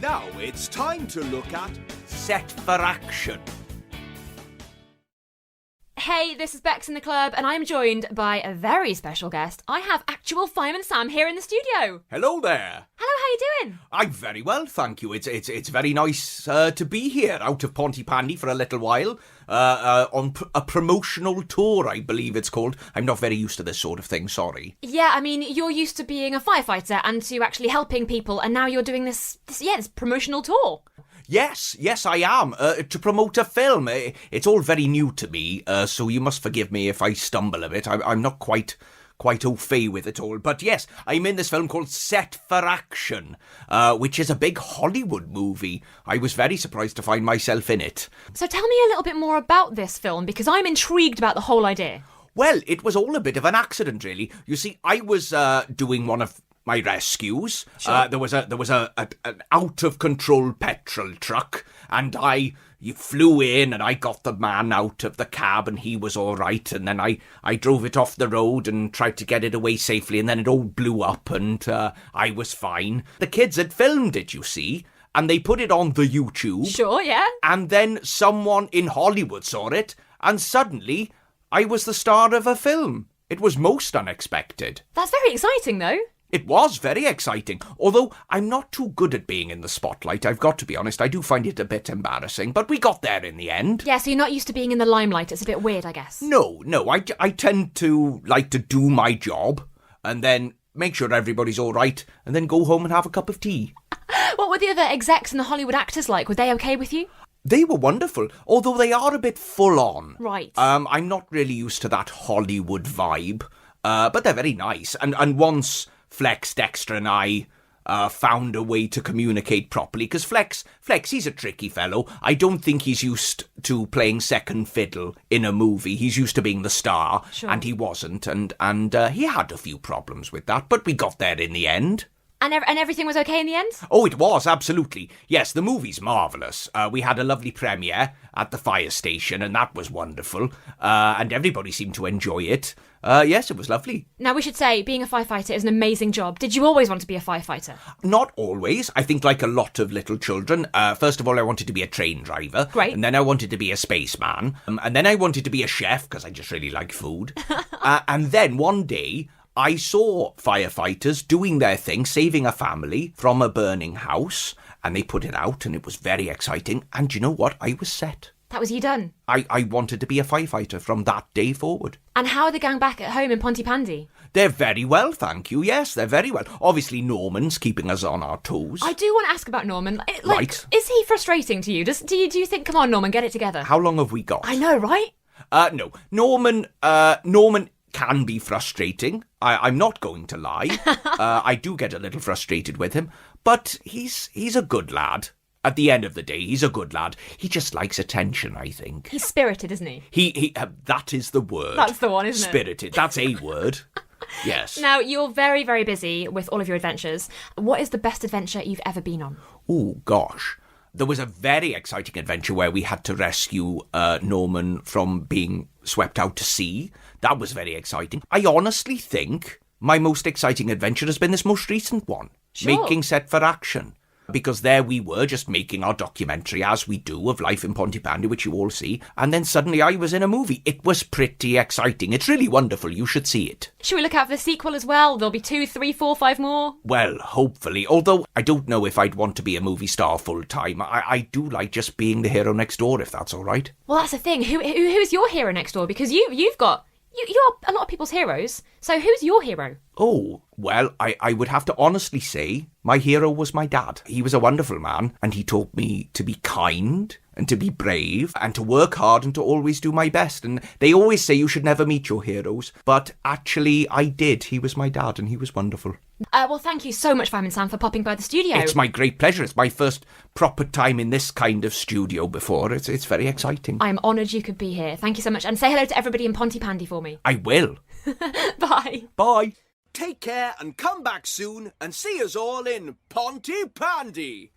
Now it's time to look at Set for Action. Hey, this is Bex in the club, and I'm joined by a very special guest. I have actual Fireman Sam here in the studio. Hello there. Hello, how you doing? I'm very well, thank you. It's very nice to be here out of Pontypandy for a little while on a promotional tour, I believe it's called. I'm not very used to this sort of thing, sorry. Yeah, I mean, you're used to being a firefighter and to actually helping people, and now you're doing this promotional tour. Yes, I am, to promote a film. It's all very new to me, so you must forgive me if I stumble a bit. I'm not quite au fait with it all. But yes, I'm in this film called Set for Action, which is a big Hollywood movie. I was very surprised to find myself in it. So tell me a little bit more about this film, because I'm intrigued about the whole idea. Well, it was all a bit of an accident, really. You see, I was doing one of my rescues. Sure. There was an out of control petrol truck, and you flew in, and I got the man out of the cab, and he was all right. And then I drove it off the road and tried to get it away safely, and then it all blew up, and I was fine. The kids had filmed it, you see, and they put it on the YouTube. Sure, yeah. And then someone in Hollywood saw it, and suddenly I was the star of a film. It was most unexpected. That's very exciting, though. It was very exciting, although I'm not too good at being in the spotlight, I've got to be honest. I do find it a bit embarrassing, but we got there in the end. Yeah, so you're not used to being in the limelight. It's a bit weird, I guess. No, I tend to like to do my job, and then make sure everybody's all right, and then go home and have a cup of tea. What were the other execs and the Hollywood actors like? Were they okay with you? They were wonderful, although they are a bit full on. Right. I'm not really used to that Hollywood vibe, but they're very nice, and once Flex, Dexter and I found a way to communicate properly, because Flex, he's a tricky fellow. I don't think he's used to playing second fiddle in a movie. He's used to being the star, Sure. and he wasn't, and he had a few problems with that, but we got there in the end. And everything was okay in the end? Oh, it was, absolutely. Yes, the movie's marvellous. We had a lovely premiere at the fire station, and that was wonderful, and everybody seemed to enjoy it. Yes, it was lovely. Now, we should say, being a firefighter is an amazing job. Did you always want to be a firefighter? Not always. I think like a lot of little children. First of all, I wanted to be a train driver. Great. And then I wanted to be a spaceman. And then I wanted to be a chef, because I just really like food. And then one day, I saw firefighters doing their thing, saving a family from a burning house. And they put it out, and it was very exciting. And you know what? I was set. That was you done. I wanted to be a firefighter from that day forward. And how are the gang back at home in Pontypandy? They're very well, thank you. Yes, they're very well. Obviously, Norman's keeping us on our toes. I do want to ask about Norman. Right. Is he frustrating to you? Do you think, come on, Norman, get it together? How long have we got? I know, right? No. Norman can be frustrating. I'm not going to lie. I do get a little frustrated with him, but he's a good lad. At the end of the day, he's a good lad. He just likes attention, I think. He's spirited, isn't he? He that is the word. That's the one, isn't it? Spirited. That's a word. Yes. Now, you're very, very busy with all of your adventures. What is the best adventure you've ever been on? Oh, gosh. There was a very exciting adventure where we had to rescue Norman from being swept out to sea. That was very exciting. I honestly think my most exciting adventure has been this most recent one. Sure. Making Set for Action. Because there we were just making our documentary, as we do, of life in Pontypandy, which you all see. And then suddenly I was in a movie. It was pretty exciting. It's really wonderful. You should see it. Should we look out for the sequel as well? There'll be 2, 3, 4, 5 more? Well, hopefully. Although I don't know if I'd want to be a movie star full time. I do like just being the hero next door, if that's all right. Well, that's the thing. Who's your hero next door? Because you've got... You're a lot of people's heroes. So who's your hero? Oh, well, I would have to honestly say my hero was my dad. He was a wonderful man, and he taught me to be kind and to be brave and to work hard and to always do my best. And they always say you should never meet your heroes, but actually I did. He was my dad, and he was wonderful. Well, thank you so much, Fireman Sam, for popping by the studio. It's my great pleasure. It's my first proper time in this kind of studio before. It's very exciting. I'm honoured you could be here. Thank you so much. And say hello to everybody in Pontypandy for me. I will. Bye. Bye. Take care and come back soon and see us all in Pontypandy.